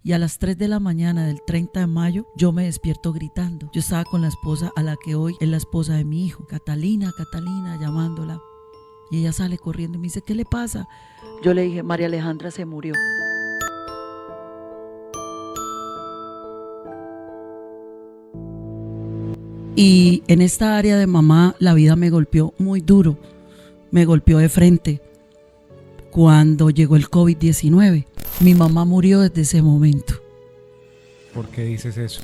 Y a las 3 de la mañana del 30 de mayo yo me despierto gritando. Yo estaba con la esposa a la que hoy es la esposa de mi hijo, Catalina, llamándola. Y ella sale corriendo y me dice, ¿qué le pasa? Yo le dije, María Alejandra se murió. Y en esta área de mamá la vida me golpeó muy duro, me golpeó de frente. Cuando llegó el COVID-19, mi mamá murió desde ese momento. ¿Por qué dices eso?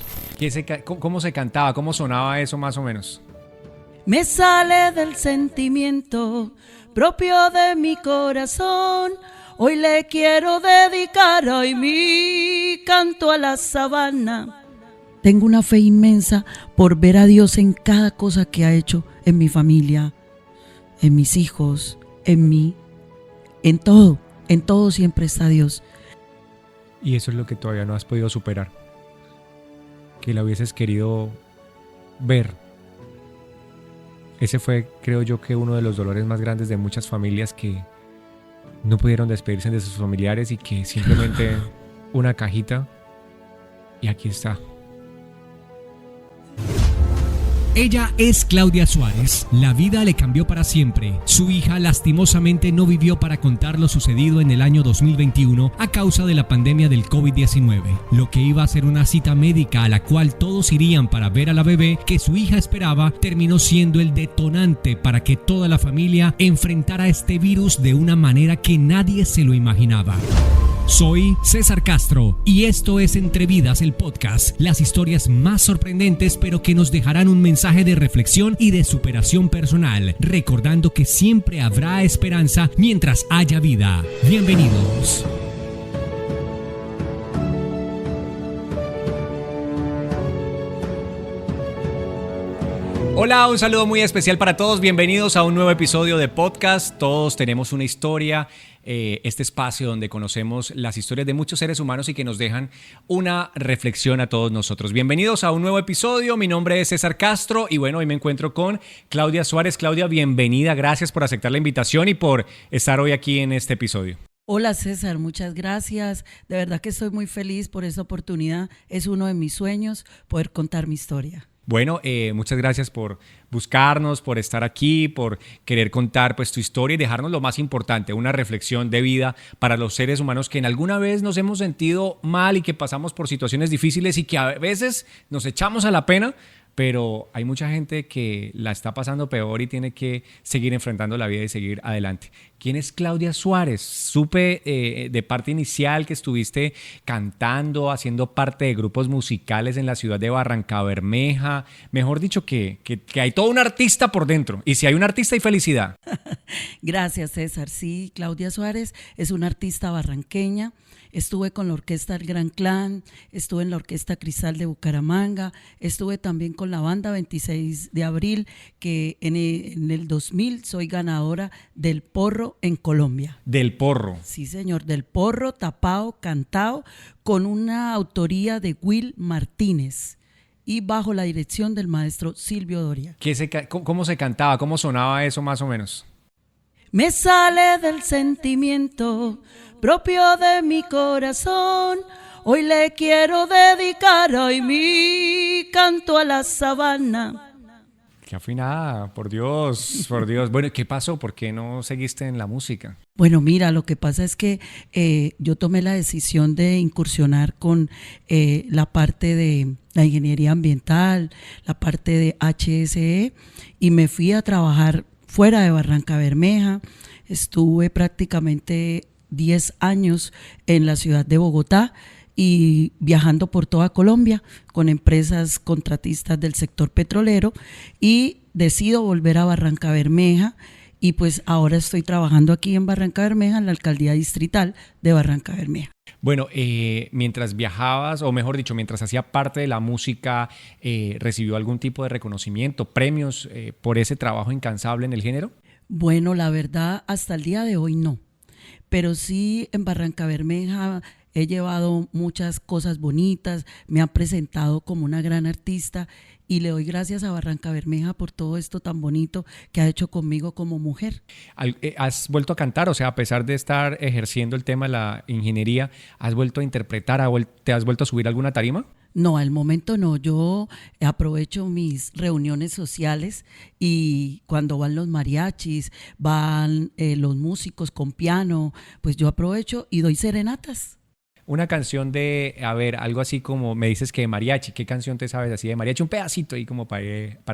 ¿Cómo se cantaba? ¿Cómo sonaba eso más o menos? Me sale del sentimiento propio de mi corazón. Hoy le quiero dedicar hoy mi canto a la sabana. Tengo una fe inmensa por ver a Dios en cada cosa que ha hecho en mi familia, en mis hijos, en mí. En todo siempre está Dios. Y eso es lo que todavía no has podido superar. Que la hubieses querido ver. Ese fue, creo yo, que uno de los dolores más grandes de muchas familias que no pudieron despedirse de sus familiares y que simplemente una cajita y aquí está. Ella es Claudia Suárez. La vida le cambió para siempre. Su hija lastimosamente no vivió para contar lo sucedido en el año 2021 a causa de la pandemia del COVID-19. Lo que iba a ser una cita médica a la cual todos irían para ver a la bebé que su hija esperaba terminó siendo el detonante para que toda la familia enfrentara este virus de una manera que nadie se lo imaginaba. Soy César Castro y esto es Entre Vidas, el podcast, las historias más sorprendentes pero que nos dejarán un mensaje de reflexión y de superación personal, recordando que siempre habrá esperanza mientras haya vida. Bienvenidos. Hola, un saludo muy especial para todos. Bienvenidos a un nuevo episodio de podcast. Todos tenemos una historia. Este espacio donde conocemos las historias de muchos seres humanos y que nos dejan una reflexión a todos nosotros. Bienvenidos a un nuevo episodio. Mi nombre es César Castro y bueno, hoy me encuentro con Claudia Suárez. Claudia, bienvenida. Gracias por aceptar la invitación y por estar hoy aquí en este episodio. Hola César, muchas gracias. De verdad que estoy muy feliz por esta oportunidad. Es uno de mis sueños poder contar mi historia. Bueno, muchas gracias por buscarnos, por estar aquí, por querer contar pues tu historia y dejarnos lo más importante, una reflexión de vida para los seres humanos que en alguna vez nos hemos sentido mal y que pasamos por situaciones difíciles y que a veces nos echamos a la pena, pero hay mucha gente que la está pasando peor y tiene que seguir enfrentando la vida y seguir adelante. ¿Quién es Claudia Suárez? Supe de parte inicial que estuviste cantando, haciendo parte de grupos musicales en la ciudad de Barrancabermeja. Mejor dicho, que hay todo un artista por dentro. Y si hay un artista, hay felicidad. Gracias, César. Sí, Claudia Suárez es una artista barranqueña. Estuve con la orquesta El Gran Clan, estuve en la Orquesta Cristal de Bucaramanga, estuve también con la banda 26 de abril, que en el 2000 soy ganadora del Porro en Colombia. Del Porro. Sí, señor, del Porro tapado, cantado, con una autoría de Will Martínez y bajo la dirección del maestro Silvio Doria. ¿Cómo se cantaba? ¿Cómo sonaba eso más o menos? Me sale del sentimiento propio de mi corazón. Hoy le quiero dedicar hoy mi canto a la sabana. Qué afinada, por Dios, por Dios. Bueno, ¿qué pasó? ¿Por qué no seguiste en la música? Bueno, mira, lo que pasa es que yo tomé la decisión de incursionar con la parte de la ingeniería ambiental, la parte de HSE y me fui a trabajar fuera de Barrancabermeja. Estuve prácticamente 10 años en la ciudad de Bogotá y viajando por toda Colombia con empresas contratistas del sector petrolero y decido volver a Barrancabermeja y pues ahora estoy trabajando aquí en Barrancabermeja en la alcaldía distrital de Barrancabermeja. Bueno, mientras viajabas, o mejor dicho, mientras hacía parte de la música, ¿recibió algún tipo de reconocimiento, premios por ese trabajo incansable en el género? Bueno, la verdad, hasta el día de hoy no, pero sí en Barrancabermeja he llevado muchas cosas bonitas, me han presentado como una gran artista y le doy gracias a Barranca Bermeja por todo esto tan bonito que ha hecho conmigo como mujer. ¿Has vuelto a cantar? O sea, a pesar de estar ejerciendo el tema de la ingeniería, ¿has vuelto a interpretar? ¿Te has vuelto a subir a alguna tarima? No, al momento no. Yo aprovecho mis reuniones sociales y cuando van los mariachis, van los músicos con piano, pues yo aprovecho y doy serenatas. Una canción de, a ver, algo así como, me dices que de mariachi, ¿qué canción te sabes así de mariachi? Un pedacito ahí como para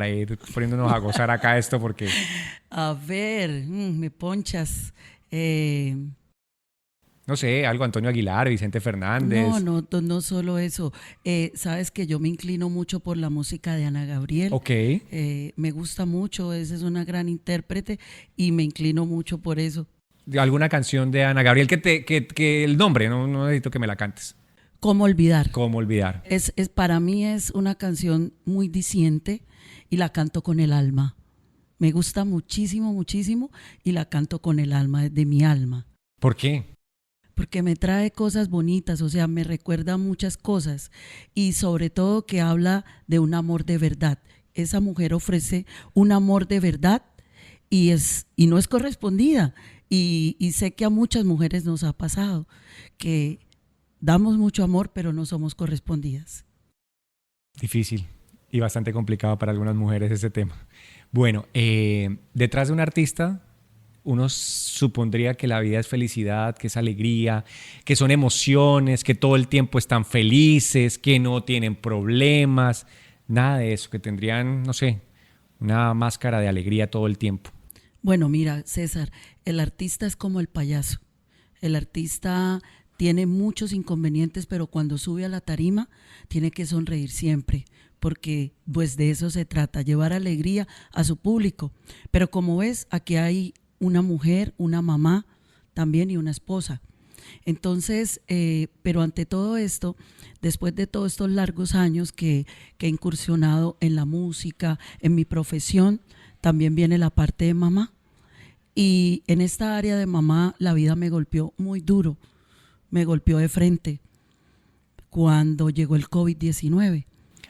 ir poniéndonos a gozar acá esto porque... A ver, me ponchas. No sé, algo Antonio Aguilar, Vicente Fernández. No solo eso. Sabes que yo me inclino mucho por la música de Ana Gabriel. Ok. Me gusta mucho, esa es una gran intérprete y me inclino mucho por eso. ¿Alguna canción de Ana Gabriel que el nombre, no necesito que me la cantes? ¿Cómo olvidar? ¿Cómo olvidar? Para mí es una canción muy diciente y la canto con el alma. Me gusta muchísimo, muchísimo y la canto con el alma, de mi alma. ¿Por qué? Porque me trae cosas bonitas, o sea, me recuerda muchas cosas y sobre todo que habla de un amor de verdad. Esa mujer ofrece un amor de verdad y no es correspondida. Y sé que a muchas mujeres nos ha pasado que damos mucho amor pero no somos correspondidas. Difícil y bastante complicado para algunas mujeres ese tema. Bueno, detrás de un artista uno supondría que la vida es felicidad, que es alegría, que son emociones, que todo el tiempo están felices, que no tienen problemas, nada de eso, que tendrían, no sé, una máscara de alegría todo el tiempo. Bueno, mira, César, el artista es como el payaso. El artista tiene muchos inconvenientes, pero cuando sube a la tarima tiene que sonreír siempre, porque pues de eso se trata, llevar alegría a su público. Pero como ves, aquí hay una mujer, una mamá también y una esposa. Entonces, pero ante todo esto, después de todos estos largos años que he incursionado en la música, en mi profesión, también viene la parte de mamá. Y en esta área de mamá la vida me golpeó muy duro, me golpeó de frente cuando llegó el COVID-19.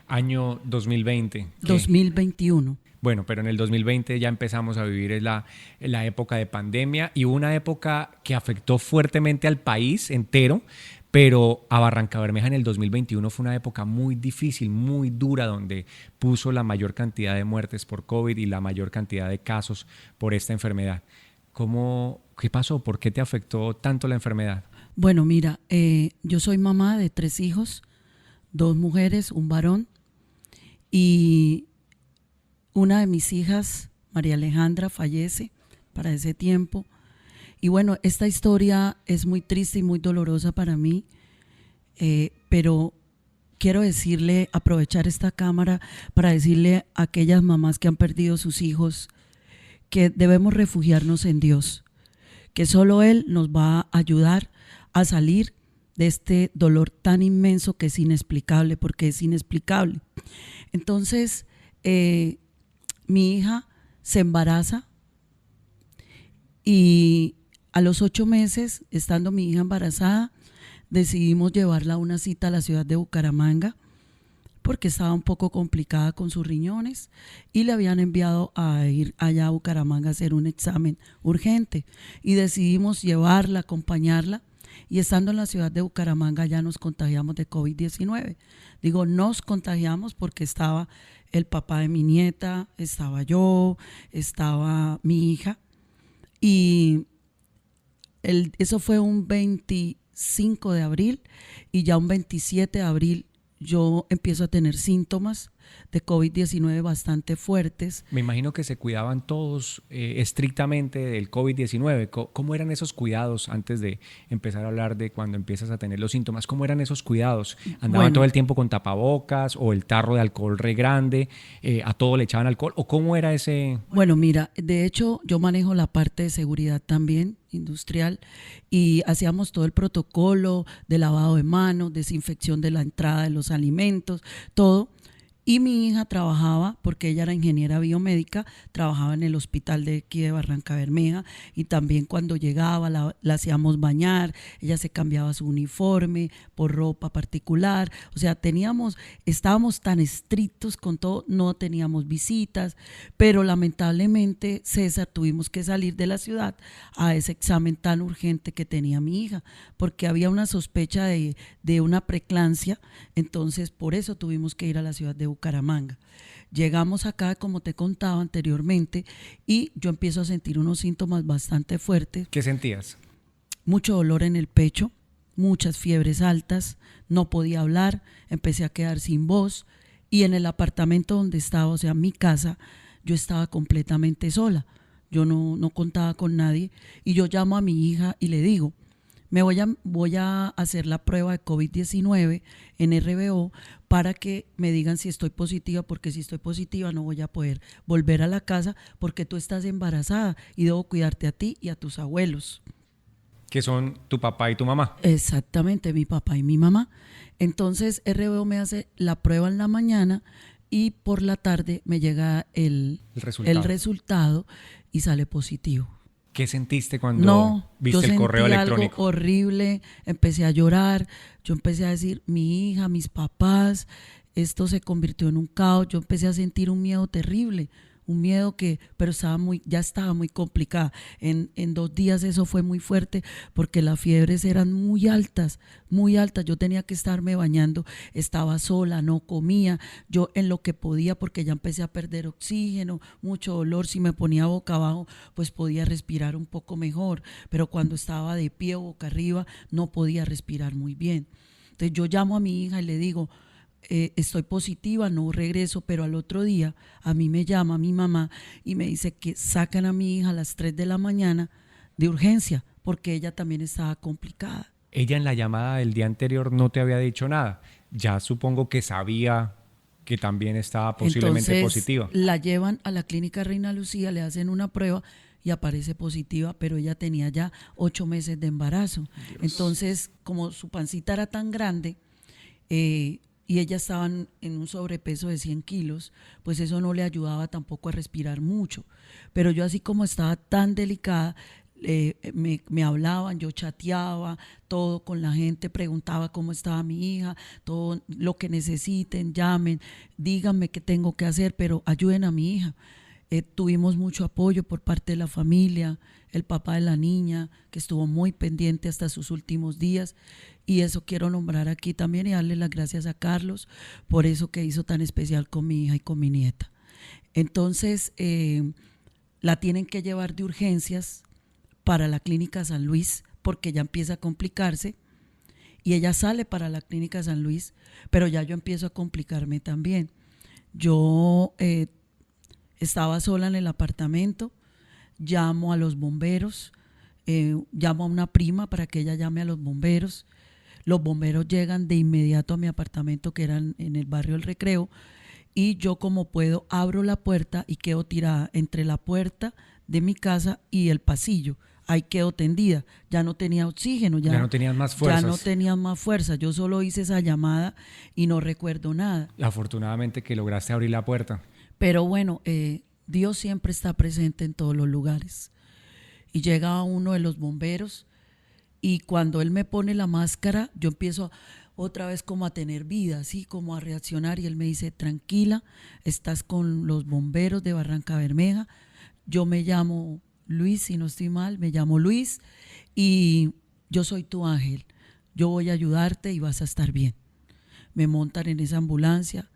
Año 2020. 2021. Bueno, pero en el 2020 ya empezamos a vivir la época de pandemia y una época que afectó fuertemente al país entero, pero a Barranca Bermeja en el 2021 fue una época muy difícil, muy dura, donde puso la mayor cantidad de muertes por COVID y la mayor cantidad de casos por esta enfermedad. ¿Qué pasó? ¿Por qué te afectó tanto la enfermedad? Bueno, mira, yo soy mamá de 3 hijos, 2 mujeres, un varón, y una de mis hijas, María Alejandra, fallece para ese tiempo. Y bueno, esta historia es muy triste y muy dolorosa para mí, pero quiero aprovechar esta cámara para decirle a aquellas mamás que han perdido sus hijos que debemos refugiarnos en Dios, que solo Él nos va a ayudar a salir de este dolor tan inmenso que es inexplicable, porque es inexplicable. Entonces, mi hija se embaraza y a los 8 meses, estando mi hija embarazada, decidimos llevarla a una cita a la ciudad de Bucaramanga porque estaba un poco complicada con sus riñones y le habían enviado a ir allá a Bucaramanga a hacer un examen urgente y decidimos llevarla, acompañarla, y estando en la ciudad de Bucaramanga ya nos contagiamos de COVID-19. Digo, nos contagiamos porque estaba el papá de mi nieta, estaba yo, estaba mi hija y eso fue un 25 de abril y ya un 27 de abril yo empiezo a tener síntomas de COVID-19 bastante fuertes. Me imagino que se cuidaban todos estrictamente del COVID-19. ¿Cómo eran esos cuidados antes de empezar a hablar de cuando empiezas a tener los síntomas? ¿Cómo eran esos cuidados? ¿Andaban todo el tiempo con tapabocas o el tarro de alcohol re grande? ¿A todo le echaban alcohol? ¿O cómo era ese...? Bueno, mira, de hecho yo manejo la parte de seguridad también industrial y hacíamos todo el protocolo de lavado de manos, desinfección de la entrada de los alimentos, todo. Y mi hija trabajaba, porque ella era ingeniera biomédica, trabajaba en el hospital de aquí de Barranca Bermeja, y también cuando llegaba la hacíamos bañar, ella se cambiaba su uniforme por ropa particular, o sea, estábamos tan estrictos con todo, no teníamos visitas, pero lamentablemente, César, tuvimos que salir de la ciudad a ese examen tan urgente que tenía mi hija, porque había una sospecha de una preeclampsia, entonces por eso tuvimos que ir a la ciudad de Bucaramanga. Llegamos acá, como te contaba anteriormente, y yo empiezo a sentir unos síntomas bastante fuertes. ¿Qué sentías? Mucho dolor en el pecho, muchas fiebres altas, no podía hablar, empecé a quedar sin voz, y en el apartamento donde estaba, o sea, mi casa, yo estaba completamente sola. Yo no contaba con nadie, y yo llamo a mi hija y le digo, voy a hacer la prueba de COVID-19 en RBO para que me digan si estoy positiva, porque si estoy positiva no voy a poder volver a la casa porque tú estás embarazada y debo cuidarte a ti y a tus abuelos. Que son tu papá y tu mamá. Exactamente, mi papá y mi mamá. Entonces RBO me hace la prueba en la mañana y por la tarde me llega el resultado y sale positivo. ¿Qué sentiste cuando viste el correo electrónico? Algo horrible, empecé a llorar, yo empecé a decir, mi hija, mis papás, esto se convirtió en un caos, yo empecé a sentir un miedo terrible, un miedo pero ya estaba muy complicada. En 2 días eso fue muy fuerte porque las fiebres eran muy altas, yo tenía que estarme bañando, estaba sola, no comía, yo en lo que podía porque ya empecé a perder oxígeno, mucho dolor, si me ponía boca abajo pues podía respirar un poco mejor, pero cuando estaba de pie o boca arriba no podía respirar muy bien. Entonces yo llamo a mi hija y le digo, estoy positiva, no regreso, pero al otro día a mí me llama mi mamá y me dice que sacan a mi hija a las 3 de la mañana de urgencia porque ella también estaba complicada. Ella en la llamada del día anterior no te había dicho nada, ya supongo que sabía que también estaba posiblemente positiva. La llevan a la clínica Reina Lucía, le hacen una prueba y aparece positiva, pero ella tenía ya 8 meses de embarazo. Dios. Entonces, como su pancita era tan grande, y ella estaba en un sobrepeso de 100 kilos, pues eso no le ayudaba tampoco a respirar mucho. Pero yo así como estaba tan delicada, me hablaban, yo chateaba todo con la gente, preguntaba cómo estaba mi hija, todo lo que necesiten, llamen, díganme qué tengo que hacer, pero ayuden a mi hija. Tuvimos mucho apoyo por parte de la familia, el papá de la niña, que estuvo muy pendiente hasta sus últimos días, y eso quiero nombrar aquí también y darle las gracias a Carlos por eso que hizo tan especial con mi hija y con mi nieta. Entonces la tienen que llevar de urgencias para la clínica San Luis porque ya empieza a complicarse, y ella sale para la clínica San Luis, pero ya yo empiezo a complicarme también. Yo estaba sola en el apartamento, llamo a los bomberos, llamo a una prima para que ella llame a los bomberos llegan de inmediato a mi apartamento que era en el barrio El Recreo, y yo como puedo abro la puerta y quedo tirada entre la puerta de mi casa y el pasillo, ahí quedo tendida, ya no tenía oxígeno, ya no tenías más fuerzas. Ya no tenía más fuerza, yo solo hice esa llamada y no recuerdo nada. Afortunadamente que lograste abrir la puerta. Pero bueno, Dios siempre está presente en todos los lugares. Y llega uno de los bomberos y cuando él me pone la máscara, yo empiezo otra vez como a tener vida, así como a reaccionar, y él me dice, tranquila, estás con los bomberos de Barranca Bermeja, yo me llamo Luis, si no estoy mal, me llamo Luis y yo soy tu ángel, yo voy a ayudarte y vas a estar bien. Me montan en esa ambulancia.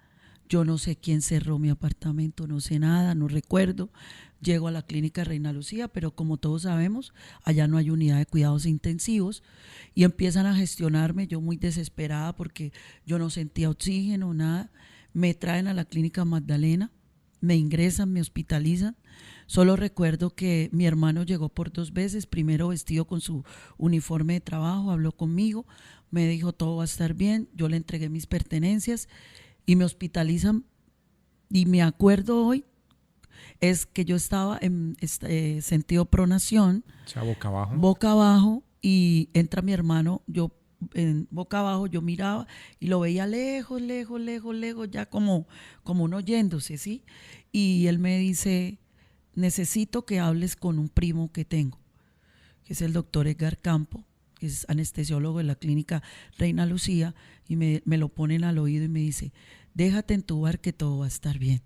Yo no sé quién cerró mi apartamento, no sé nada, no recuerdo. Llego a la clínica Reina Lucía, pero como todos sabemos, allá no hay unidad de cuidados intensivos, y empiezan a gestionarme, yo muy desesperada porque yo no sentía oxígeno, nada. Me traen a la clínica Magdalena, me ingresan, me hospitalizan. Solo recuerdo que mi hermano llegó por 2 veces, primero vestido con su uniforme de trabajo, habló conmigo, me dijo todo va a estar bien, yo le entregué mis pertenencias y me hospitalizan, y me acuerdo hoy es que yo estaba en sentido pronación, o sea, boca abajo, y entra mi hermano, yo en boca abajo, yo miraba y lo veía lejos, lejos, lejos, lejos, ya como uno yéndose, ¿sí? Y él me dice, necesito que hables con un primo que tengo, que es el doctor Edgar Campo, que es anestesiólogo de la clínica Reina Lucía, y me lo ponen al oído y me dice, déjate entubar que todo va a estar bien.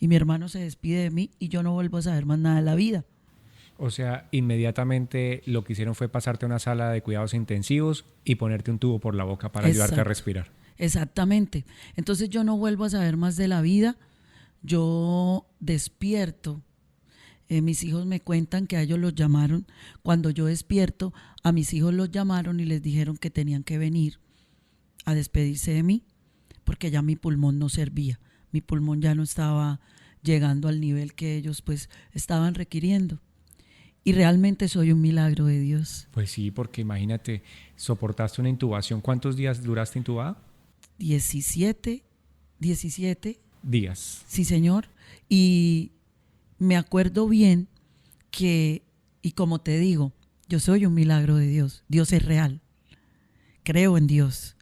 Y mi hermano se despide de mí y yo no vuelvo a saber más nada de la vida. O sea, inmediatamente lo que hicieron fue pasarte a una sala de cuidados intensivos y ponerte un tubo por la boca para ayudarte a respirar. Exactamente. Entonces yo no vuelvo a saber más de la vida. Yo despierto. Mis hijos me cuentan que a ellos los llamaron. Cuando yo despierto, a mis hijos los llamaron y les dijeron que tenían que venir a despedirse de mí porque ya mi pulmón no servía. Mi pulmón ya no estaba llegando al nivel que ellos pues estaban requiriendo. Y realmente soy un milagro de Dios. Pues sí, porque imagínate, soportaste una intubación. ¿Cuántos días duraste intubada? 17 días. Sí, señor. Y me acuerdo bien que, y como te digo, yo soy un milagro de Dios. Dios es real. Creo en Dios.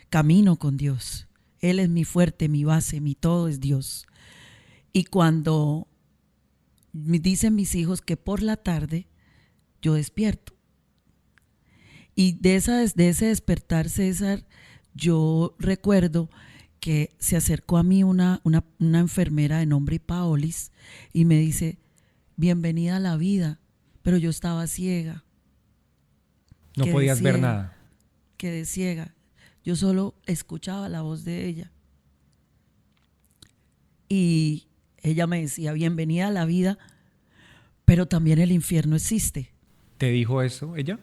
Camino con Dios. Él es mi fuerte, mi base, mi todo es Dios. Y cuando me dicen mis hijos que por la tarde yo despierto. Y de ese despertar, César, yo recuerdo que se acercó a mí una enfermera de nombre Paolis y me dice, bienvenida a la vida, pero yo estaba ciega. No podías ver nada. Quedé ciega. Yo solo escuchaba la voz de ella. Y ella me decía, bienvenida a la vida, pero también el infierno existe. ¿Te dijo eso ella?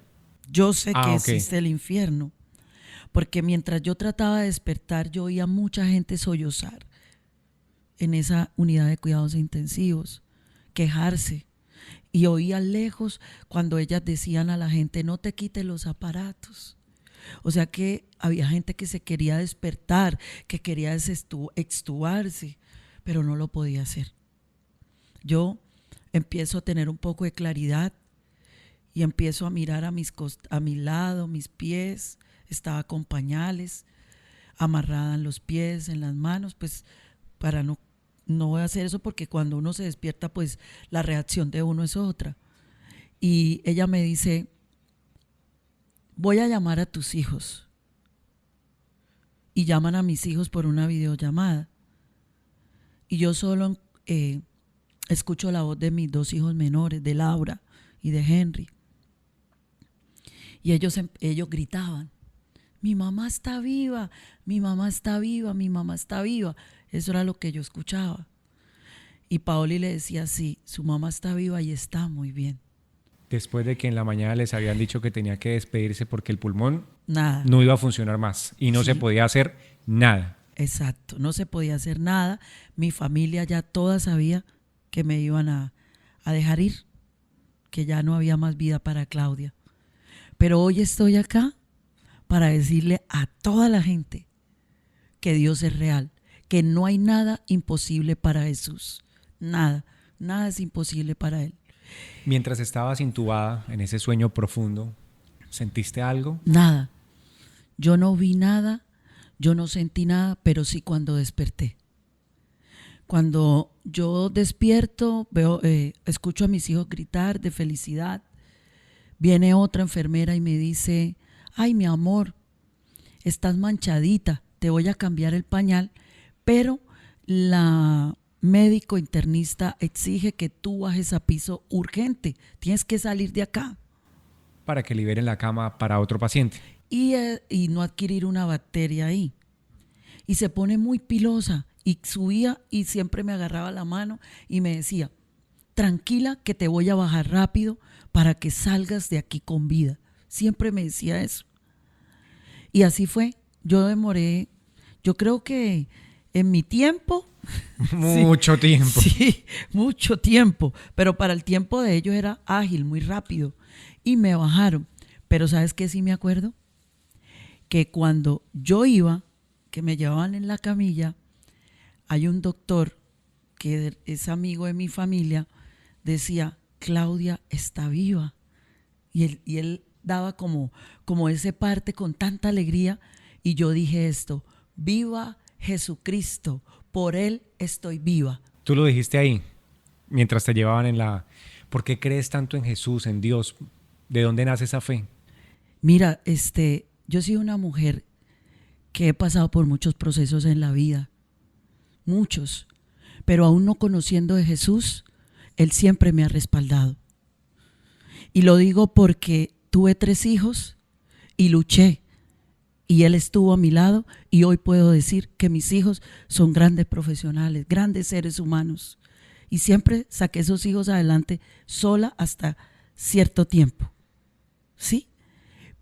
Yo sé que existe el infierno, porque mientras yo trataba de despertar, yo oía mucha gente sollozar en esa unidad de cuidados intensivos, quejarse, y oía lejos cuando ellas decían a la gente, no te quites los aparatos. O sea que había gente que se quería despertar, que quería extubarse, pero no lo podía hacer. Yo empiezo a tener un poco de claridad y empiezo a mirar a mi lado, mis pies. Estaba con pañales, amarrada en los pies, en las manos, pues para no voy a hacer eso porque cuando uno se despierta, pues la reacción de uno es otra. Y ella me dice, voy a llamar a tus hijos. Y llaman a mis hijos por una videollamada. Y yo solo escucho la voz de mis dos hijos menores, de Laura y de Henry. Y ellos gritaban, mi mamá está viva, mi mamá está viva, mi mamá está viva. Eso era lo que yo escuchaba. Y Paoli le decía, sí, su mamá está viva y está muy bien. Después de que en la mañana les habían dicho que tenía que despedirse porque el pulmón no iba a funcionar más y no se podía hacer nada. Exacto, no se podía hacer nada. Mi familia ya toda sabía que me iban a dejar ir, que ya no había más vida para Claudia. Pero hoy estoy acá para decirle a toda la gente que Dios es real, que no hay nada imposible para Jesús. Nada es imposible para Él. Mientras estabas intubada en ese sueño profundo, ¿sentiste algo? Nada. Yo no vi nada, yo no sentí nada, pero sí cuando desperté. Cuando yo despierto, escucho a mis hijos gritar de felicidad. Viene otra enfermera y me dice, ay, mi amor, estás manchadita, te voy a cambiar el pañal, pero la médico internista exige que tú bajes a piso urgente, tienes que salir de acá. Para que liberen la cama para otro paciente. Y no adquirir una bacteria ahí. Y se pone muy pilosa y subía y siempre me agarraba la mano y me decía, tranquila que te voy a bajar rápido para que salgas de aquí con vida. Siempre me decía eso. Y así fue. Yo demoré, yo creo que en mi tiempo... Mucho tiempo. Sí, mucho tiempo. Pero para el tiempo de ellos era ágil, muy rápido. Y me bajaron. Pero ¿sabes qué sí me acuerdo? Que cuando yo iba, que me llevaban en la camilla, hay un doctor que es amigo de mi familia, decía, Claudia está viva. Y él daba como ese parte con tanta alegría y yo dije esto: viva Jesucristo, por Él estoy viva. Tú lo dijiste ahí, mientras te llevaban en la... ¿Por qué crees tanto en Jesús, en Dios? ¿De dónde nace esa fe? Mira, yo soy una mujer que he pasado por muchos procesos en la vida, muchos, pero aún no conociendo de Jesús, Él siempre me ha respaldado. Y lo digo porque tuve 3 hijos y luché, y Él estuvo a mi lado, y hoy puedo decir que mis hijos son grandes profesionales, grandes seres humanos, y siempre saqué esos hijos adelante sola hasta cierto tiempo, ¿sí?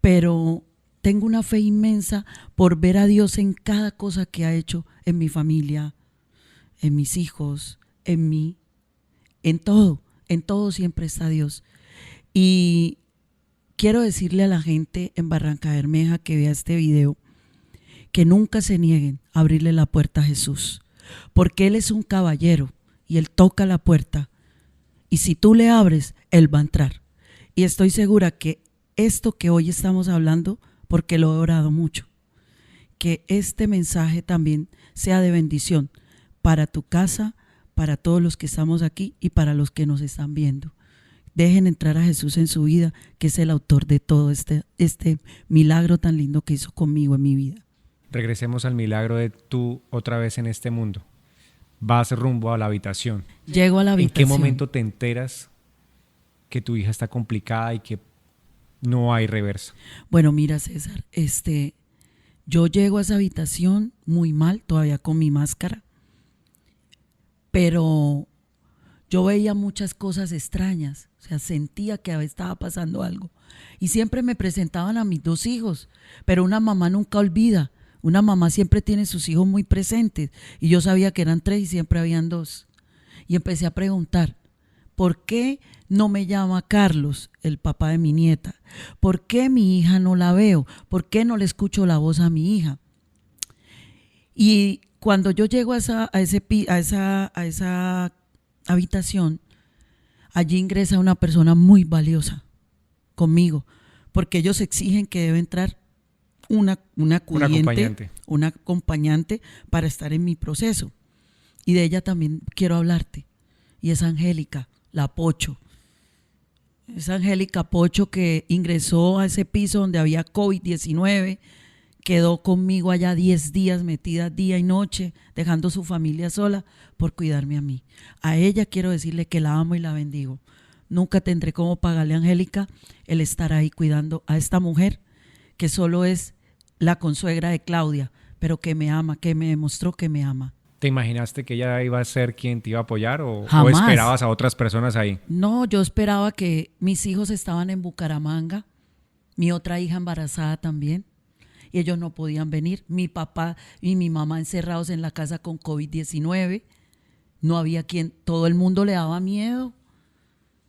Pero tengo una fe inmensa por ver a Dios en cada cosa que ha hecho en mi familia, en mis hijos, en mí, en todo siempre está Dios. Y quiero decirle a la gente en Barranca Bermeja que vea este video, que nunca se nieguen a abrirle la puerta a Jesús, porque Él es un caballero y Él toca la puerta, y si tú le abres, Él va a entrar. Y estoy segura que esto que hoy estamos hablando, porque lo he orado mucho, que este mensaje también sea de bendición para tu casa, para todos los que estamos aquí y para los que nos están viendo. Dejen entrar a Jesús en su vida, que es el autor de todo este milagro tan lindo que hizo conmigo en mi vida. Regresemos al milagro de tú otra vez en este mundo. Vas rumbo a la habitación. Llego a la habitación. ¿En qué momento te enteras que tu hija está complicada y que no hay reversa? Bueno, mira, César, yo llego a esa habitación muy mal, todavía con mi máscara, pero yo veía muchas cosas extrañas, o sea, sentía que estaba pasando algo. Y siempre me presentaban a mis 2 hijos, pero una mamá nunca olvida, una mamá siempre tiene sus hijos muy presentes, y yo sabía que eran 3 y siempre habían 2. Y empecé a preguntar, ¿por qué no me llama Carlos, el papá de mi nieta? ¿Por qué mi hija no la veo? ¿Por qué no le escucho la voz a mi hija? Y cuando yo llego a esa habitación, allí ingresa una persona muy valiosa conmigo, porque ellos exigen que debe entrar una acompañante para estar en mi proceso. Y de ella también quiero hablarte. Y es Angélica, la Pocho. Es Angélica Pocho, que ingresó a ese piso donde había COVID-19, quedó conmigo allá 10 días metida día y noche, dejando su familia sola por cuidarme a mí. A ella quiero decirle que la amo y la bendigo. Nunca tendré cómo pagarle a Angélica el estar ahí cuidando a esta mujer que solo es la consuegra de Claudia, pero que me ama, que me demostró que me ama. ¿Te imaginaste que ella iba a ser quien te iba a apoyar o Jamás. esperabas a otras personas ahí? No, yo esperaba que mis hijos estaban en Bucaramanga, mi otra hija embarazada también, y ellos no podían venir. Mi papá y mi mamá encerrados en la casa con COVID-19, no había quien, todo el mundo le daba miedo,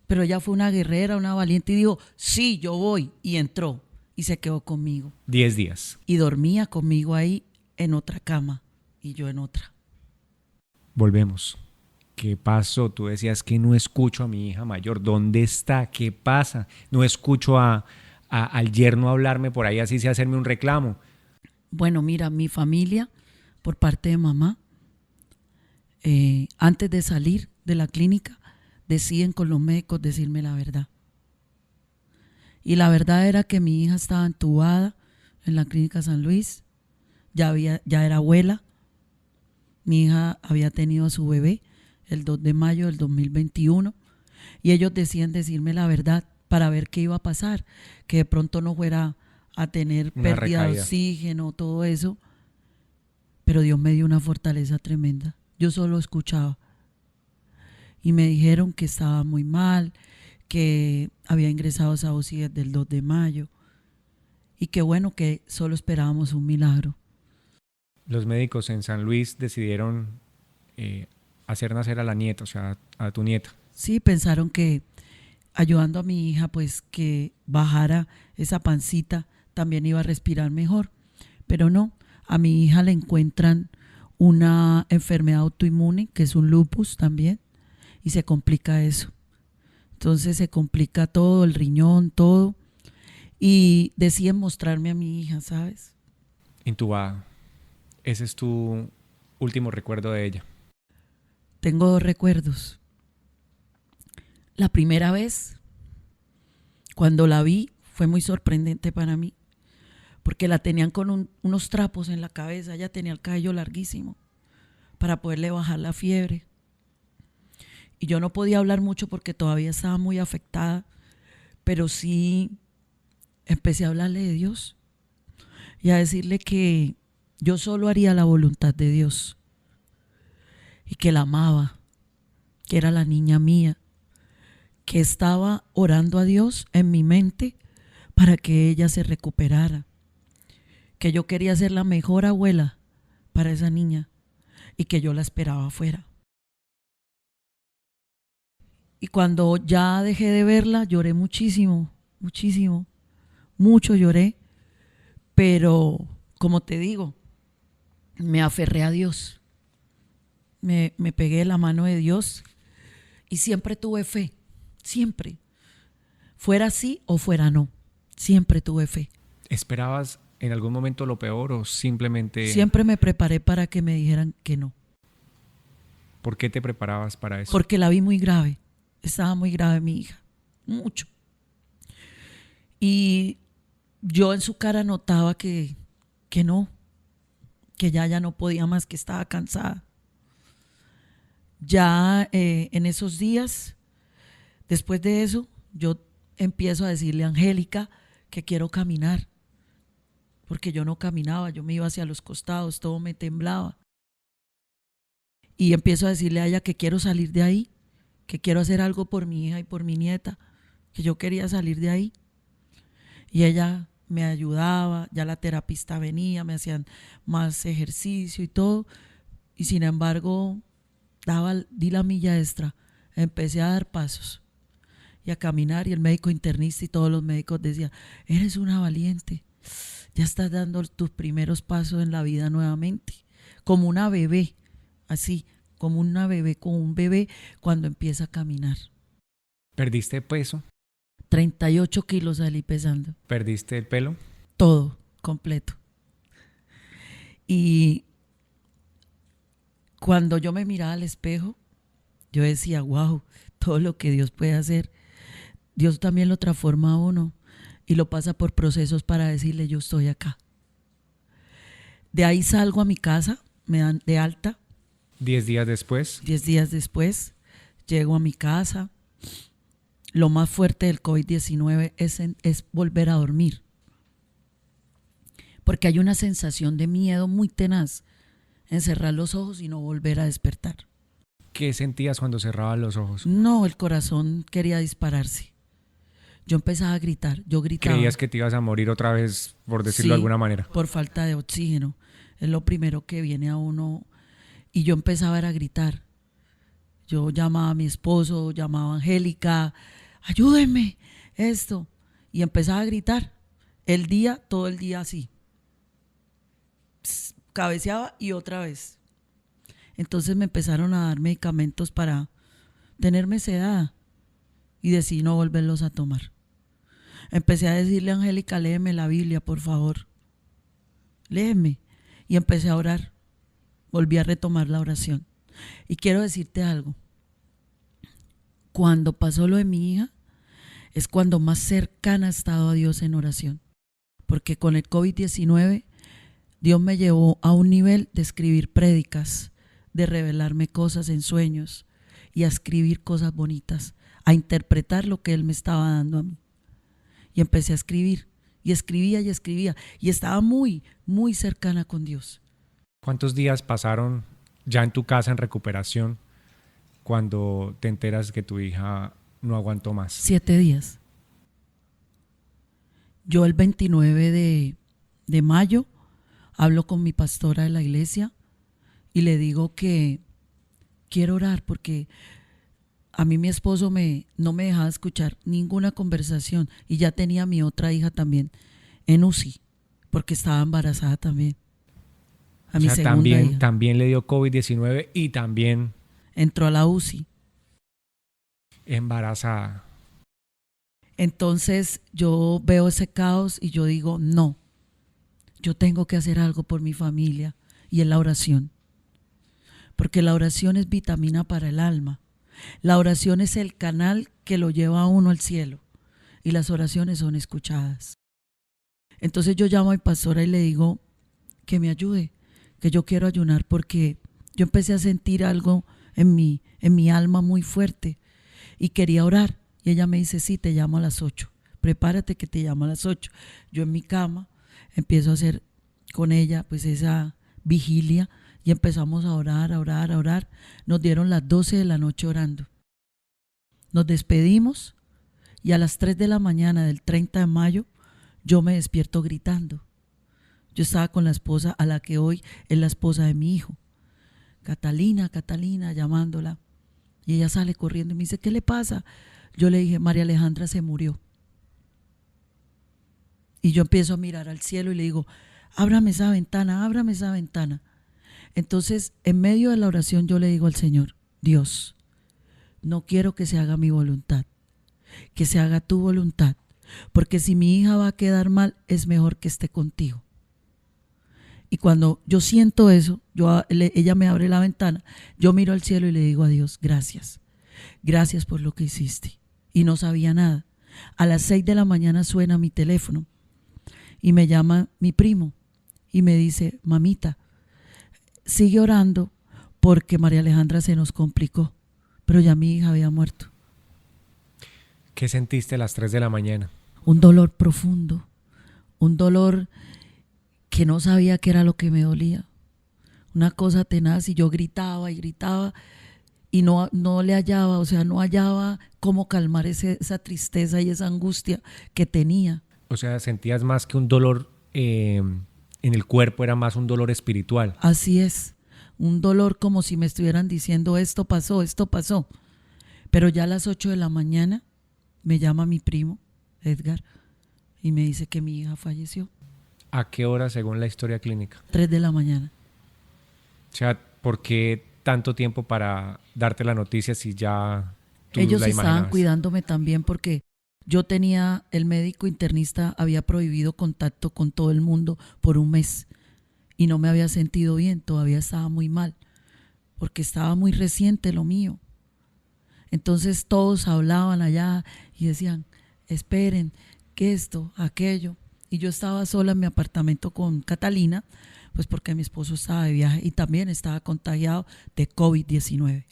pero ella fue una guerrera, una valiente y dijo, sí, yo voy, y entró y se quedó conmigo. 10 días. Y dormía conmigo ahí en otra cama y yo en otra. Volvemos. ¿Qué pasó? Tú decías que no escucho a mi hija mayor. ¿Dónde está? ¿Qué pasa? No escucho al yerno hablarme por ahí, así sea hacerme un reclamo. Bueno, mira, mi familia, por parte de mamá, antes de salir de la clínica, deciden con los médicos decirme la verdad. Y la verdad era que mi hija estaba entubada en la clínica San Luis, ya era abuela. Mi hija había tenido a su bebé el 2 de mayo del 2021 y ellos decían decirme la verdad para ver qué iba a pasar, que de pronto no fuera a tener pérdida de oxígeno, todo eso. Pero Dios me dio una fortaleza tremenda. Yo solo escuchaba y me dijeron que estaba muy mal, que había ingresado a esa UCI desde el 2 de mayo y que bueno, que solo esperábamos un milagro. Los médicos en San Luis decidieron hacer nacer a la nieta, o sea, a tu nieta. Sí, pensaron que ayudando a mi hija, pues que bajara esa pancita, también iba a respirar mejor. Pero no, a mi hija le encuentran una enfermedad autoinmune, que es un lupus también, y se complica eso. Entonces se complica todo, el riñón, todo. y deciden mostrarme a mi hija, ¿sabes? Intubada. Ese es tu último recuerdo de ella. Tengo 2 recuerdos. La primera vez, cuando la vi, fue muy sorprendente para mí, porque la tenían con unos trapos en la cabeza. Ella tenía el cabello larguísimo para poderle bajar la fiebre. Y yo no podía hablar mucho porque todavía estaba muy afectada, pero sí empecé a hablarle de Dios y a decirle que yo solo haría la voluntad de Dios y que la amaba, que era la niña mía, que estaba orando a Dios en mi mente para que ella se recuperara, que yo quería ser la mejor abuela para esa niña y que yo la esperaba afuera. Y cuando ya dejé de verla, lloré muchísimo, muchísimo, mucho lloré, pero como te digo, me aferré a Dios, me pegué de la mano de Dios y siempre tuve fe, siempre, fuera sí o fuera no, siempre tuve fe. ¿Esperabas en algún momento lo peor o simplemente... Siempre me preparé para que me dijeran que no? ¿Por qué te preparabas para eso? Porque la vi muy grave, estaba muy grave mi hija, mucho. Y yo en su cara notaba que no, que ya no podía más, que estaba cansada. Ya en esos días, después de eso, yo empiezo a decirle a Angélica que quiero caminar, porque yo no caminaba, yo me iba hacia los costados, todo me temblaba. Y empiezo a decirle a ella que quiero salir de ahí, que quiero hacer algo por mi hija y por mi nieta, que yo quería salir de ahí. Y ella me ayudaba, ya la terapista venía, me hacían más ejercicio y todo. Y sin embargo, di la milla extra, empecé a dar pasos y a caminar, y el médico internista y todos los médicos decían, eres una valiente, ya estás dando tus primeros pasos en la vida nuevamente, como una bebé, así, como una bebé, como un bebé cuando empieza a caminar. ¿Perdiste peso? 38 kilos salí pesando. ¿Perdiste el pelo? Todo, completo. Y cuando yo me miraba al espejo, yo decía, wow, todo lo que Dios puede hacer. Dios también lo transforma a uno y lo pasa por procesos para decirle, yo estoy acá. De ahí salgo a mi casa, me dan de alta. 10 días después. 10 días después, llego a mi casa. Lo más fuerte del COVID-19 es volver a dormir, porque hay una sensación de miedo muy tenaz en cerrar los ojos y no volver a despertar. ¿Qué sentías cuando cerrabas los ojos? No, el corazón quería dispararse. Yo empezaba a gritar, yo gritaba. ¿Creías que te ibas a morir otra vez, por decirlo de alguna manera? Por falta de oxígeno. Es lo primero que viene a uno. Y yo empezaba a gritar. Yo llamaba a mi esposo, llamaba a Angélica, ayúdenme, esto. Y empezaba a gritar. Todo el día así. Cabeceaba y otra vez. Entonces me empezaron a dar medicamentos para tenerme sedada y decidí no volverlos a tomar. Empecé a decirle a Angélica, léeme la Biblia, por favor. Léeme. Y empecé a orar. Volví a retomar la oración. Y quiero decirte algo. Cuando pasó lo de mi hija, es cuando más cercana he estado a Dios en oración. Porque con el COVID-19, Dios me llevó a un nivel de escribir prédicas, de revelarme cosas en sueños y a escribir cosas bonitas, a interpretar lo que Él me estaba dando a mí. Y empecé a escribir, y escribía y escribía, y estaba muy, muy cercana con Dios. ¿Cuántos días pasaron ya en tu casa en recuperación cuando te enteras que tu hija no aguantó más? 7 días. Yo el 29 de mayo hablo con mi pastora de la iglesia y le digo que quiero orar porque a mí mi esposo no me dejaba escuchar ninguna conversación y ya tenía mi otra hija también en UCI porque estaba embarazada también. A mi segunda hija. También le dio COVID-19 y también entró a la UCI. Embarazada. Entonces yo veo ese caos y yo digo, no, yo tengo que hacer algo por mi familia, y es la oración. Porque la oración es vitamina para el alma. La oración es el canal que lo lleva a uno al cielo, y las oraciones son escuchadas. Entonces yo llamo a mi pastora y le digo que me ayude, que yo quiero ayunar porque yo empecé a sentir algo en mi alma muy fuerte y quería orar. Y ella me dice, sí, te llamo a las 8, prepárate que te llamo a las 8. Yo en mi cama empiezo a hacer con ella pues esa vigilia y empezamos a orar, a orar, a orar. Nos dieron las 12 de la noche orando. Nos despedimos y a las 3 de la mañana del 30 de mayo yo me despierto gritando. Yo estaba con la esposa a la que hoy es la esposa de mi hijo. Catalina, Catalina, llamándola. Y ella sale corriendo y me dice, ¿qué le pasa? Yo le dije, María Alejandra se murió. Y yo empiezo a mirar al cielo y le digo, ábrame esa ventana, ábrame esa ventana. Entonces, en medio de la oración yo le digo al Señor, Dios, no quiero que se haga mi voluntad, que se haga tu voluntad, porque si mi hija va a quedar mal, es mejor que esté contigo. Y cuando yo siento eso, ella me abre la ventana, yo miro al cielo y le digo a Dios, gracias, gracias por lo que hiciste. Y no sabía nada. A las 6 de la mañana suena mi teléfono y me llama mi primo y me dice, mamita, sigue orando porque María Alejandra se nos complicó, pero ya mi hija había muerto. ¿Qué sentiste a las 3 de la mañana? Un dolor profundo, un dolor que no sabía qué era lo que me dolía, una cosa tenaz, y yo gritaba y gritaba y no le hallaba, o sea, no hallaba cómo calmar esa tristeza y esa angustia que tenía. O sea, sentías más que un dolor en el cuerpo, era más un dolor espiritual. Así es, un dolor como si me estuvieran diciendo esto pasó, pero ya a las 8 de la mañana me llama mi primo, Edgar, y me dice que mi hija falleció. ¿A qué hora según la historia clínica? 3 de la mañana. O sea, ¿por qué tanto tiempo para darte la noticia si ya tú Ellos la estaban imaginabas? cuidándome también porque yo tenía, el médico internista había prohibido contacto con todo el mundo por un mes y no me había sentido bien, todavía estaba muy mal porque estaba muy reciente lo mío. Entonces todos hablaban allá y decían, esperen, que esto, aquello. Y yo estaba sola en mi apartamento con Catalina, pues porque mi esposo estaba de viaje y también estaba contagiado de COVID-19.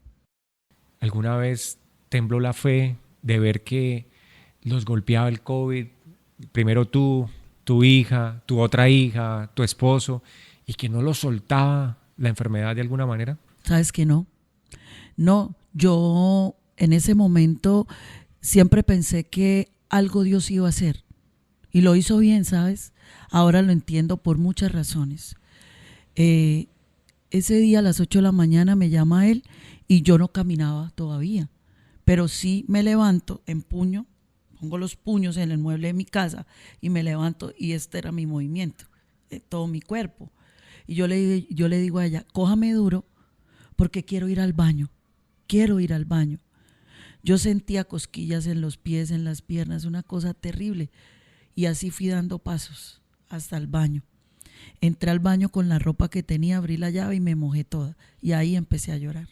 ¿Alguna vez tembló la fe de ver que los golpeaba el COVID? Primero tú, tu hija, tu otra hija, tu esposo, y que no los soltaba la enfermedad de alguna manera. ¿Sabes que no? No, yo en ese momento siempre pensé que algo Dios iba a hacer. Y lo hizo bien, ¿sabes? Ahora lo entiendo por muchas razones. Ese día a las 8 de la mañana me llama él y yo no caminaba todavía. Pero sí me levanto en puño, pongo los puños en el mueble de mi casa y me levanto y este era mi movimiento, de todo mi cuerpo. Y yo le digo a ella, cójame duro porque quiero ir al baño, quiero ir al baño. Yo sentía cosquillas en los pies, en las piernas, una cosa terrible. Y así fui dando pasos hasta el baño. Entré al baño con la ropa que tenía, abrí la llave y me mojé toda. Y ahí empecé a llorar.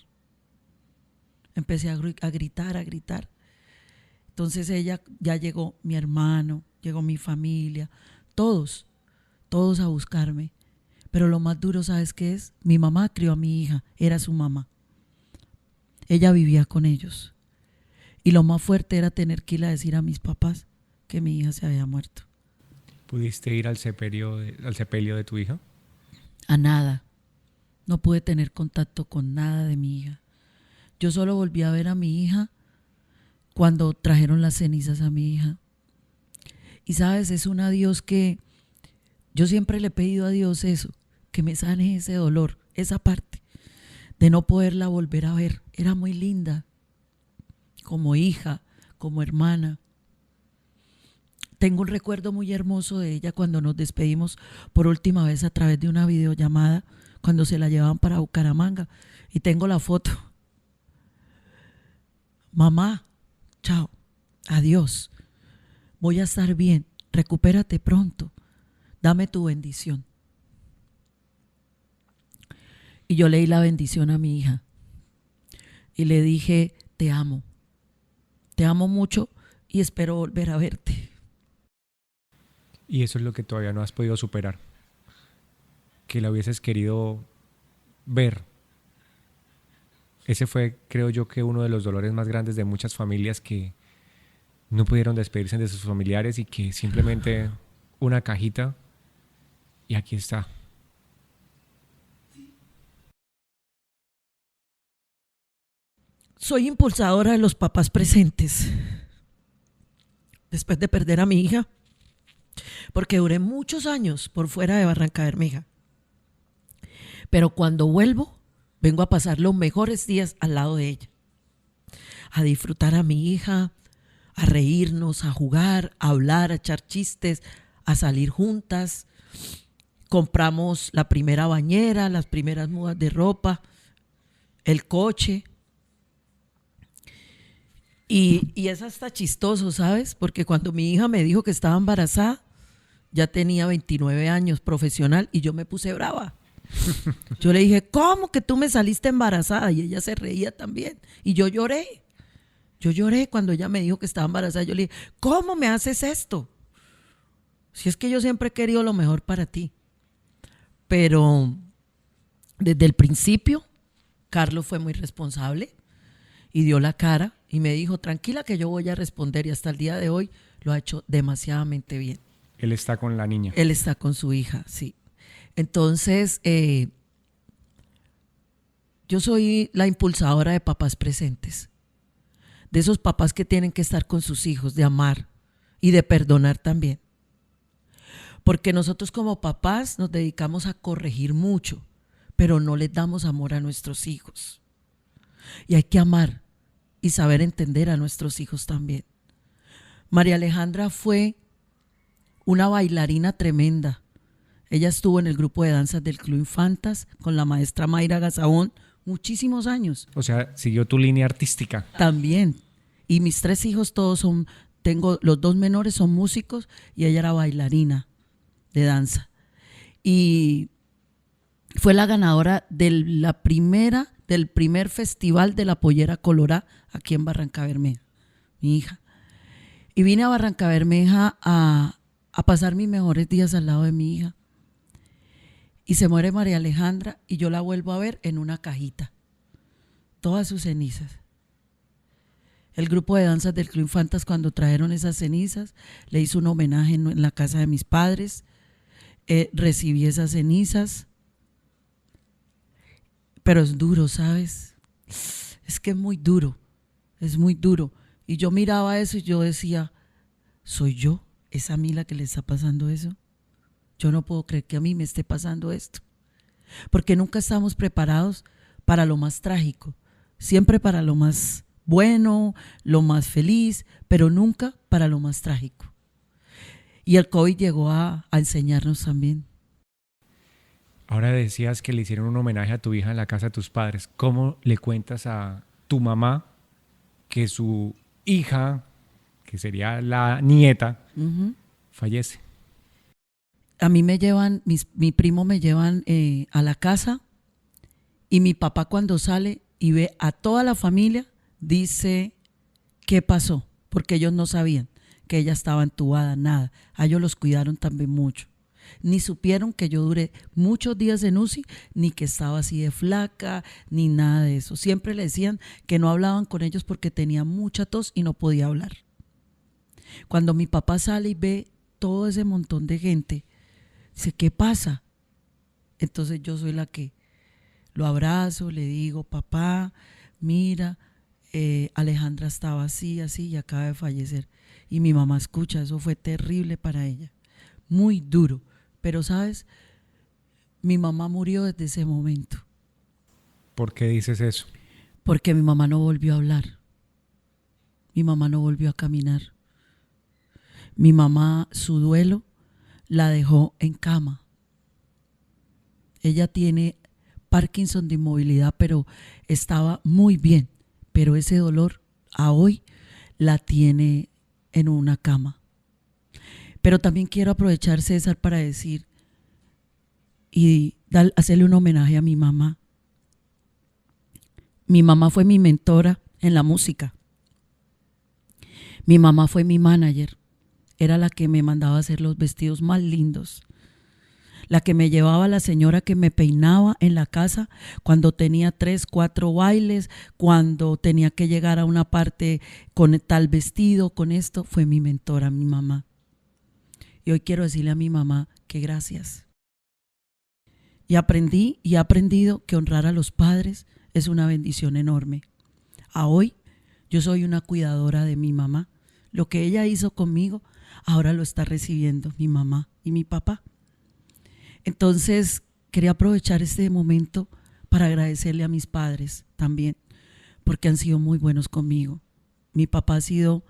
Empecé a gritar, a gritar. Entonces ya llegó mi hermano, llegó mi familia, todos a buscarme. Pero lo más duro, ¿sabes qué es? Mi mamá crió a mi hija, era su mamá. Ella vivía con ellos. Y lo más fuerte era tener que ir a decir a mis papás que mi hija se había muerto. ¿Pudiste ir al sepelio de tu hija? A nada. No pude tener contacto con nada de mi hija. Yo solo volví a ver a mi hija cuando trajeron las cenizas a mi hija. Y sabes, es un adiós que yo siempre le he pedido a Dios eso, que me sane ese dolor, esa parte de no poderla volver a ver. Era muy linda, como hija, como hermana. Tengo un recuerdo muy hermoso de ella cuando nos despedimos por última vez a través de una videollamada, cuando se la llevaban para Bucaramanga. Y tengo la foto. Mamá, chao, adiós. voy a estar bien, recupérate pronto, dame tu bendición. Y yo leí la bendición a mi hija y le dije, te amo mucho y espero volver a verte. Y eso es lo que todavía no has podido superar, que la hubieses querido ver. Ese fue, creo yo, que uno de los dolores más grandes de muchas familias que no pudieron despedirse de sus familiares y que simplemente una cajita y aquí está. Soy impulsadora de los papás presentes. Después de perder a mi hija, porque duré muchos años por fuera de Barrancabermeja. Pero cuando vuelvo, vengo a pasar los mejores días al lado de ella. A disfrutar a mi hija, a reírnos, a jugar, a hablar, a echar chistes, a salir juntas. Compramos la primera bañera, las primeras mudas de ropa, el coche. Y es hasta chistoso, ¿sabes? Porque cuando mi hija me dijo que estaba embarazada, ya tenía 29 años, profesional, y yo me puse brava. Yo le dije, ¿cómo que tú me saliste embarazada? Y ella se reía también. Y yo lloré. Yo lloré cuando ella me dijo que estaba embarazada. Yo le dije, ¿cómo me haces esto? Si es que yo siempre he querido lo mejor para ti. Pero desde el principio, Carlos fue muy responsable y dio la cara y me dijo, tranquila que yo voy a responder, y hasta el día de hoy lo ha hecho demasiadamente bien. Él está con la niña. Él está con su hija, sí. Entonces, yo soy la impulsadora de papás presentes, de esos papás que tienen que estar con sus hijos, de amar y de perdonar también. Porque nosotros como papás nos dedicamos a corregir mucho, pero no les damos amor a nuestros hijos. Y hay que amar y saber entender a nuestros hijos también. María Alejandra fue una bailarina tremenda. Ella estuvo en el grupo de danzas del Club Infantas con la maestra Mayra Gazabón muchísimos años. O sea, siguió tu línea artística. También. Y mis 3 hijos todos los 2 menores son músicos y ella era bailarina de danza. Y fue la ganadora del primer festival de la Pollera Colorá aquí en Barrancabermeja, mi hija. Y vine a Barrancabermeja a pasar mis mejores días al lado de mi hija. Y se muere María Alejandra y yo la vuelvo a ver en una cajita, todas sus cenizas. El grupo de danzas del Club Infantas, cuando trajeron esas cenizas, le hizo un homenaje en la casa de mis padres. Recibí esas cenizas, pero es duro, ¿sabes? Es que es muy duro. Y yo miraba eso y yo decía, ¿soy yo? ¿Es a mí la que le está pasando eso? Yo no puedo creer que a mí me esté pasando esto. Porque nunca estamos preparados para lo más trágico, siempre para lo más bueno, lo más feliz, pero nunca para lo más trágico. Y el COVID llegó a enseñarnos también. Ahora decías que le hicieron un homenaje a tu hija en la casa de tus padres. ¿Cómo le cuentas a tu mamá que su hija, que sería la nieta, fallece? A mí me llevan, mi primo me llevan a la casa, y mi papá cuando sale y ve a toda la familia dice, ¿qué pasó? Porque ellos no sabían que ella estaba entubada, nada. A ellos los cuidaron también mucho. Ni supieron que yo duré muchos días en UCI, ni que estaba así de flaca, ni nada de eso. Siempre le decían que no hablaban con ellos porque tenía mucha tos y no podía hablar. Cuando mi papá sale y ve todo ese montón de gente, dice, ¿qué pasa? Entonces yo soy la que lo abrazo, le digo, papá, mira, Alejandra estaba así y acaba de fallecer. Y mi mamá escucha, eso fue terrible para ella, muy duro. Pero, ¿sabes? Mi mamá murió desde ese momento. ¿Por qué dices eso? Porque mi mamá no volvió a hablar. Mi mamá no volvió a caminar. Mi mamá, su duelo, la dejó en cama. Ella tiene Parkinson de inmovilidad, pero estaba muy bien. Pero ese dolor a hoy la tiene en una cama. Pero también quiero aprovechar, César, para decir y hacerle un homenaje a mi mamá. Mi mamá fue mi mentora en la música. Mi mamá fue mi manager. Era la que me mandaba a hacer los vestidos más lindos. La que me llevaba, la señora que me peinaba en la casa cuando tenía 3, 4 bailes, cuando tenía que llegar a una parte con tal vestido, con esto, fue mi mentora, mi mamá. Y hoy quiero decirle a mi mamá que gracias. Y aprendí y he aprendido que honrar a los padres es una bendición enorme. A hoy yo soy una cuidadora de mi mamá. Lo que ella hizo conmigo, ahora lo está recibiendo mi mamá y mi papá. Entonces, quería aprovechar este momento para agradecerle a mis padres también, porque han sido muy buenos conmigo. Mi papá ha sido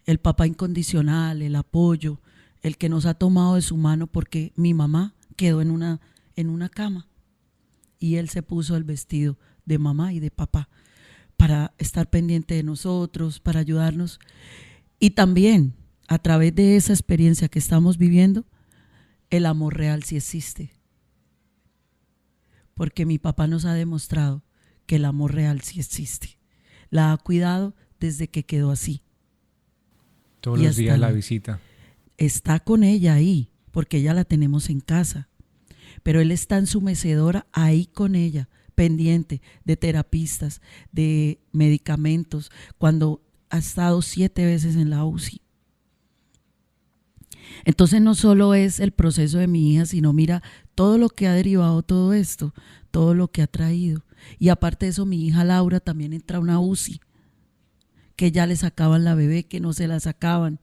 el papá incondicional, el apoyo, el que nos ha tomado de su mano, porque mi mamá quedó en una cama y él se puso el vestido de mamá y de papá para estar pendiente de nosotros, para ayudarnos. Y también, a través de esa experiencia que estamos viviendo, el amor real sí existe. Porque mi papá nos ha demostrado que el amor real sí existe. La ha cuidado desde que quedó así. Todos los días la visita. Está con ella ahí, porque ella la tenemos en casa. Pero él está en su mecedora ahí con ella, pendiente de terapistas, de medicamentos, cuando ha estado 7 veces en la UCI. Entonces no solo es el proceso de mi hija, sino mira todo lo que ha derivado todo esto, todo lo que ha traído. Y aparte de eso, mi hija Laura también entra a una UCI, que ya le sacaban la bebé, que no se la sacaban.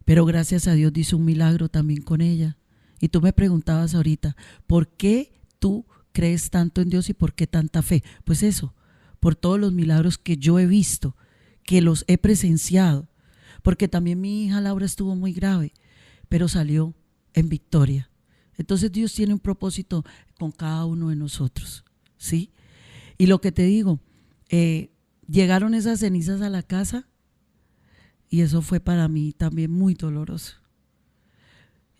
Pero gracias a Dios hizo un milagro también con ella. Y tú me preguntabas ahorita, ¿por qué tú crees tanto en Dios y por qué tanta fe? Pues eso, por todos los milagros que yo he visto, que los he presenciado. Porque también mi hija Laura estuvo muy grave, pero salió en victoria. Entonces Dios tiene un propósito con cada uno de nosotros, ¿sí? Y lo que te digo, llegaron esas cenizas a la casa y eso fue para mí también muy doloroso.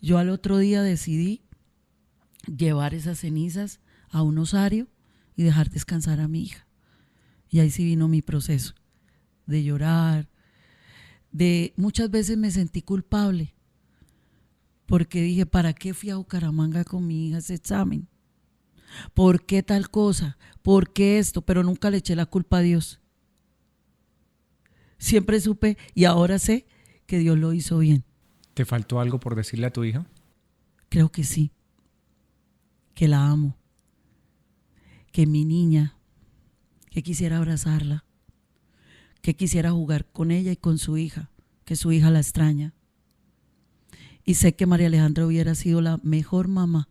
Yo al otro día decidí llevar esas cenizas a un osario y dejar descansar a mi hija. Y ahí sí vino mi proceso de llorar, muchas veces me sentí culpable porque dije, ¿para qué fui a Bucaramanga con mi hija a ese examen? ¿Por qué tal cosa? ¿Por qué esto? Pero nunca le eché la culpa a Dios. Siempre supe y ahora sé que Dios lo hizo bien. ¿Te faltó algo por decirle a tu hija? Creo que sí, que la amo, que mi niña, que quisiera abrazarla, que quisiera jugar con ella y con su hija, que su hija la extraña. Y sé que María Alejandra hubiera sido la mejor mamá,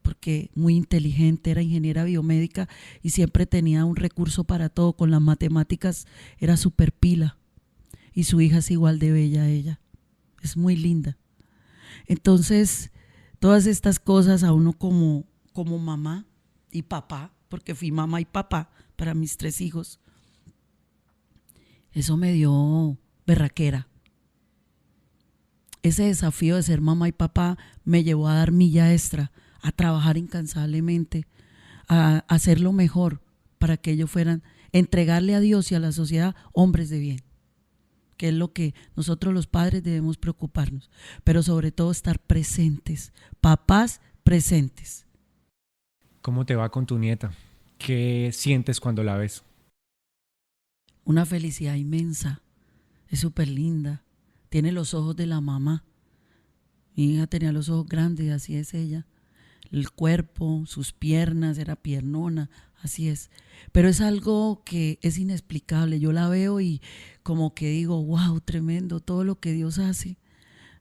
porque muy inteligente, era ingeniera biomédica y siempre tenía un recurso para todo. Con las matemáticas era súper pila. Y su hija es igual de bella a ella. Es muy linda. Entonces, todas estas cosas a uno como mamá y papá, porque fui mamá y papá para mis 3 hijos, eso me dio berraquera. Ese desafío de ser mamá y papá me llevó a dar milla extra, a trabajar incansablemente, a hacer lo mejor para que ellos fueran, entregarle a Dios y a la sociedad hombres de bien, que es lo que nosotros los padres debemos preocuparnos, pero sobre todo estar presentes, papás presentes. ¿Cómo te va con tu nieta? ¿Qué sientes cuando la ves? Una felicidad inmensa, es súper linda, tiene los ojos de la mamá. Mi hija tenía los ojos grandes, así es ella. El cuerpo, sus piernas, era piernona, así es. Pero es algo que es inexplicable. Yo la veo y como que digo, wow, tremendo todo lo que Dios hace.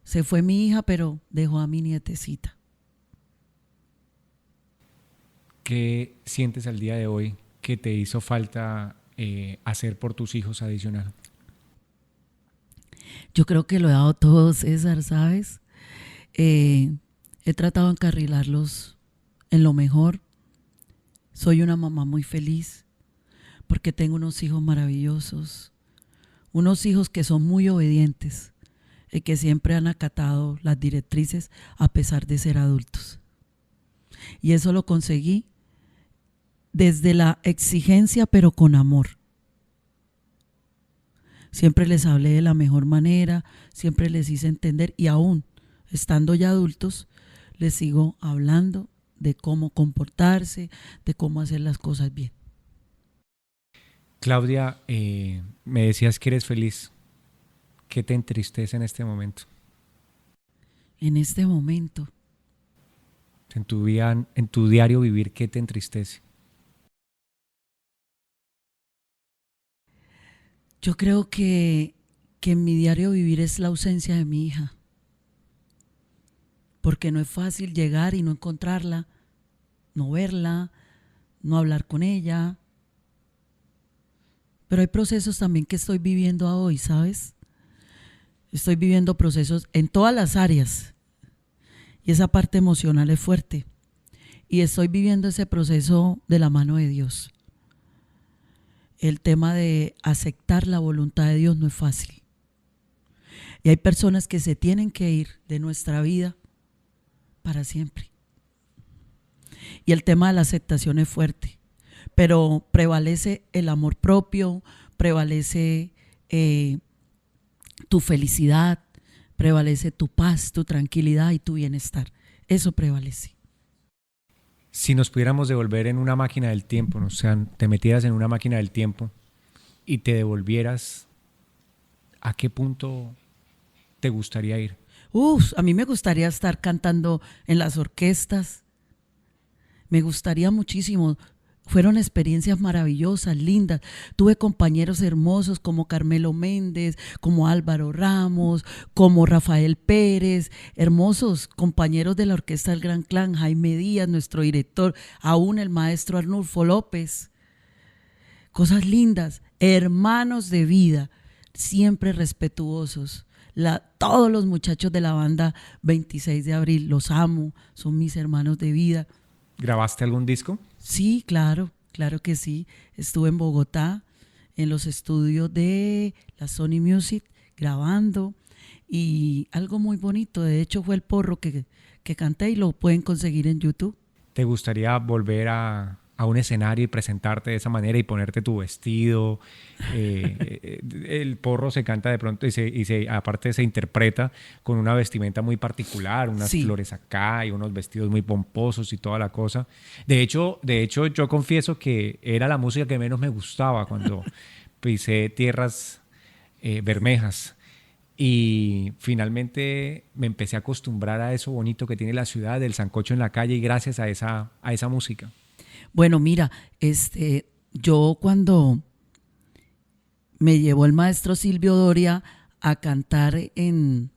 Se fue mi hija, pero dejó a mi nietecita. ¿Qué sientes al día de hoy que te hizo falta hacer por tus hijos adicional? Yo creo que lo he dado todo, César, ¿sabes? He tratado de encarrilarlos en lo mejor. Soy una mamá muy feliz porque tengo unos hijos maravillosos, unos hijos que son muy obedientes. que siempre han acatado las directrices a pesar de ser adultos. Y eso lo conseguí desde la exigencia, pero con amor. Siempre les hablé de la mejor manera, siempre les hice entender, y aún estando ya adultos, les sigo hablando de cómo comportarse, de cómo hacer las cosas bien. Claudia, me decías que eres feliz. ¿Qué te entristece en este momento? En este momento, En tu vida, en tu diario vivir, ¿qué te entristece? yo creo que en mi diario vivir es la ausencia de mi hija, porque no es fácil llegar y no encontrarla, no verla, no hablar con ella. Pero hay procesos también que estoy viviendo hoy, ¿sabes? Estoy viviendo procesos en todas las áreas y esa parte emocional es fuerte. Y estoy viviendo ese proceso de la mano de Dios. El tema de aceptar la voluntad de Dios no es fácil. Y hay personas que se tienen que ir de nuestra vida para siempre. Y el tema de la aceptación es fuerte, pero prevalece el amor propio, prevalece tu felicidad, prevalece tu paz, tu tranquilidad y tu bienestar. Eso prevalece. Si nos pudiéramos devolver en una máquina del tiempo, o sea, te metieras en una máquina del tiempo y te devolvieras, ¿a qué punto te gustaría ir? A mí me gustaría estar cantando en las orquestas. Me gustaría muchísimo. Fueron experiencias maravillosas, lindas. Tuve compañeros hermosos como Carmelo Méndez, como Álvaro Ramos, como Rafael Pérez, hermosos compañeros de la Orquesta del Gran Clan, Jaime Díaz, nuestro director, aún el maestro Arnulfo López. Cosas lindas, hermanos de vida, siempre respetuosos. Todos los muchachos de la banda 26 de abril, los amo, son mis hermanos de vida. ¿Grabaste algún disco? Sí, claro que sí. Estuve en Bogotá, en los estudios de la Sony Music, grabando, y algo muy bonito, de hecho fue el porro que canté y lo pueden conseguir en YouTube. ¿Te gustaría volver a un escenario y presentarte de esa manera y ponerte tu vestido? El porro se canta de pronto y aparte se interpreta con una vestimenta muy particular, unas flores acá y unos vestidos muy pomposos y toda la cosa. De hecho, yo confieso que era la música que menos me gustaba cuando pisé tierras bermejas. Y finalmente me empecé a acostumbrar a eso bonito que tiene la ciudad, del sancocho en la calle, y gracias a esa música. Bueno, mira, yo cuando me llevó el maestro Silvio Doria a cantar en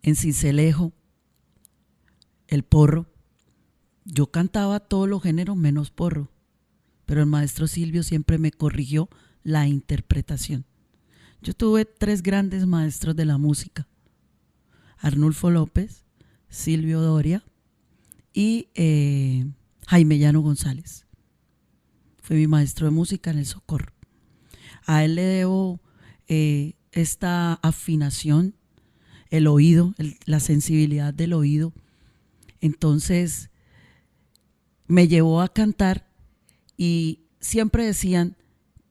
Sincelejo, el porro, yo cantaba todos los géneros menos porro, pero el maestro Silvio siempre me corrigió la interpretación. Yo tuve 3 grandes maestros de la música: Arnulfo López, Silvio Doria y Jaime Llano González. Fue mi maestro de música en el Socorro. A él le debo esta afinación, el oído, la sensibilidad del oído. Entonces me llevó a cantar y siempre decían: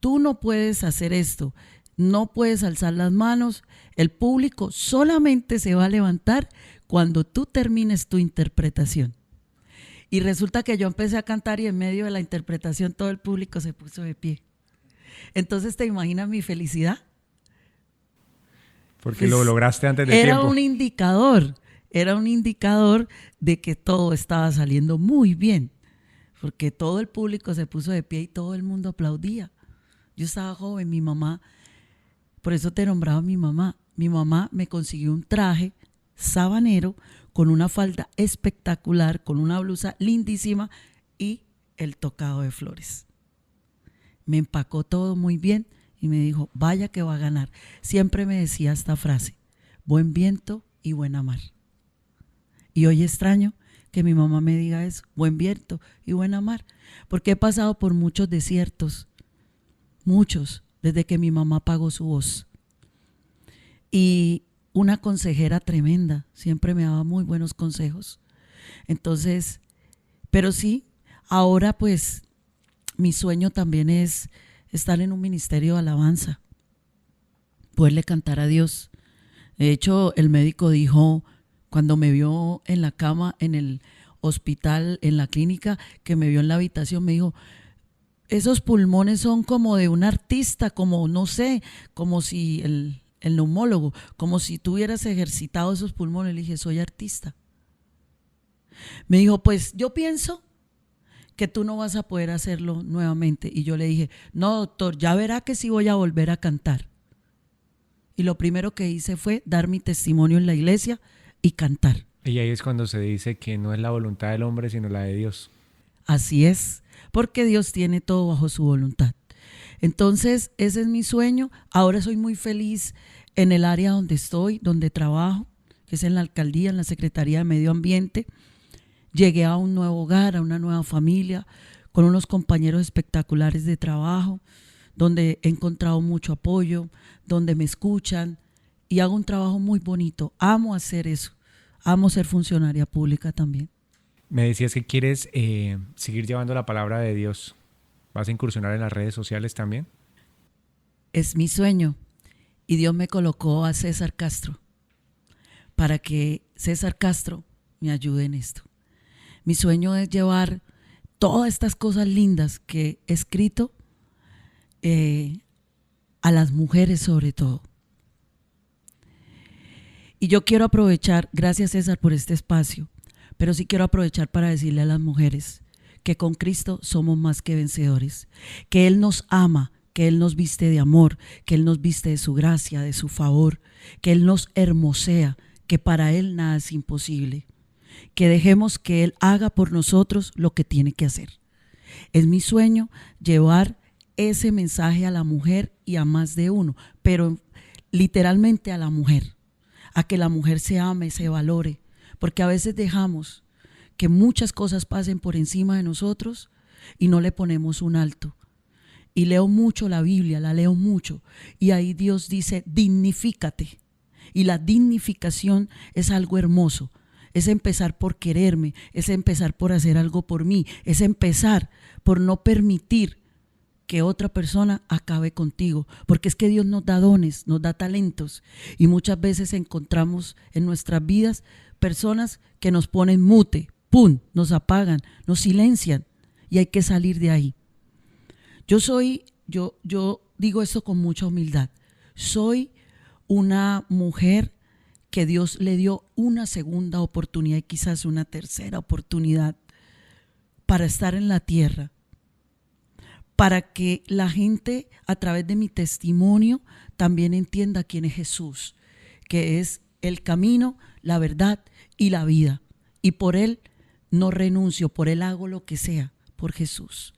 tú no puedes hacer esto, no puedes alzar las manos, el público solamente se va a levantar cuando tú termines tu interpretación. Y resulta que yo empecé a cantar y en medio de la interpretación todo el público se puso de pie. Entonces, ¿te imaginas mi felicidad? Porque pues lo lograste antes de tiempo. Era un indicador de que todo estaba saliendo muy bien, porque todo el público se puso de pie y todo el mundo aplaudía. Yo estaba joven, mi mamá, por eso te nombraba mi mamá me consiguió un traje sabanero con una falda espectacular, con una blusa lindísima y el tocado de flores. Me empacó todo muy bien y me dijo: vaya que va a ganar. Siempre me decía esta frase: buen viento y buena mar. Y hoy extraño que mi mamá me diga eso: buen viento y buena mar, porque he pasado por muchos desiertos, muchos, desde que mi mamá apagó su voz. Y una consejera tremenda, siempre me daba muy buenos consejos. Entonces, pero sí, ahora pues mi sueño también es estar en un ministerio de alabanza, poderle cantar a Dios. De hecho, el médico dijo, cuando me vio en la cama, en el hospital, en la clínica, que me vio en la habitación, me dijo, esos pulmones son como de un artista, como no sé, como si el neumólogo, como si tú hubieras ejercitado esos pulmones. Le dije, soy artista. Me dijo, pues yo pienso que tú no vas a poder hacerlo nuevamente. Y yo le dije, no, doctor, ya verá que sí voy a volver a cantar. Y lo primero que hice fue dar mi testimonio en la iglesia y cantar. Y ahí es cuando se dice que no es la voluntad del hombre, sino la de Dios. Así es, porque Dios tiene todo bajo su voluntad. Entonces, ese es mi sueño. Ahora soy muy feliz en el área donde estoy, donde trabajo, que es en la alcaldía, en la Secretaría de Medio Ambiente. Llegué a un nuevo hogar, a una nueva familia, con unos compañeros espectaculares de trabajo, donde he encontrado mucho apoyo, donde me escuchan y hago un trabajo muy bonito. Amo hacer eso. Amo ser funcionaria pública también. Me decías que quieres seguir llevando la palabra de Dios. ¿Vas a incursionar en las redes sociales también? Es mi sueño y Dios me colocó a César Castro para que César Castro me ayude en esto. Mi sueño es llevar todas estas cosas lindas que he escrito a las mujeres sobre todo. Y yo quiero aprovechar, gracias César por este espacio, pero sí quiero aprovechar para decirle a las mujeres que con Cristo somos más que vencedores, que Él nos ama, que Él nos viste de amor, que Él nos viste de su gracia, de su favor, que Él nos hermosea, que para Él nada es imposible, que dejemos que Él haga por nosotros lo que tiene que hacer. Es mi sueño llevar ese mensaje a la mujer y a más de uno, pero literalmente a la mujer, a que la mujer se ame, se valore, porque a veces dejamos que muchas cosas pasen por encima de nosotros y no le ponemos un alto. Y leo mucho la Biblia, la leo mucho, y ahí Dios dice, dignifícate. Y la dignificación es algo hermoso, es empezar por quererme, es empezar por hacer algo por mí, es empezar por no permitir que otra persona acabe contigo, porque es que Dios nos da dones, nos da talentos, y muchas veces encontramos en nuestras vidas personas que nos ponen mute, ¡pum!, nos apagan, nos silencian, y hay que salir de ahí. Yo digo esto con mucha humildad, soy una mujer que Dios le dio una segunda oportunidad y quizás una tercera oportunidad para estar en la tierra, para que la gente a través de mi testimonio también entienda quién es Jesús, que es el camino, la verdad y la vida. Y por Él no renuncio, por Él hago lo que sea, por Jesús.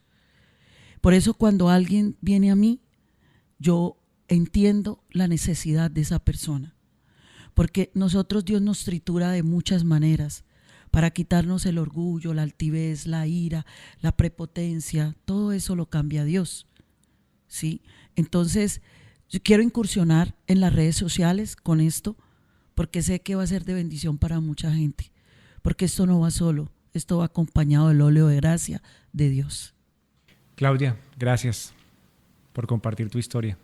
Por eso cuando alguien viene a mí, yo entiendo la necesidad de esa persona. Porque nosotros Dios nos tritura de muchas maneras, para quitarnos el orgullo, la altivez, la ira, la prepotencia, todo eso lo cambia Dios, ¿sí? Entonces, yo quiero incursionar en las redes sociales con esto, porque sé que va a ser de bendición para mucha gente, porque esto no va solo, esto va acompañado del óleo de gracia de Dios. Claudia, gracias por compartir tu historia.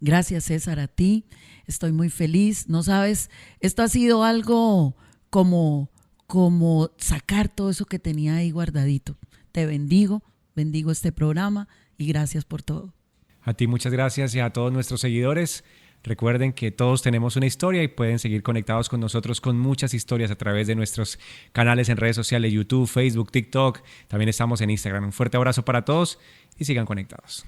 Gracias, César, a ti, estoy muy feliz. No sabes, esto ha sido algo como sacar todo eso que tenía ahí guardadito. Te bendigo este programa y gracias por todo. A ti muchas gracias y a todos nuestros seguidores. Recuerden que todos tenemos una historia y pueden seguir conectados con nosotros con muchas historias a través de nuestros canales en redes sociales, YouTube, Facebook, TikTok. También estamos en Instagram. Un fuerte abrazo para todos y sigan conectados.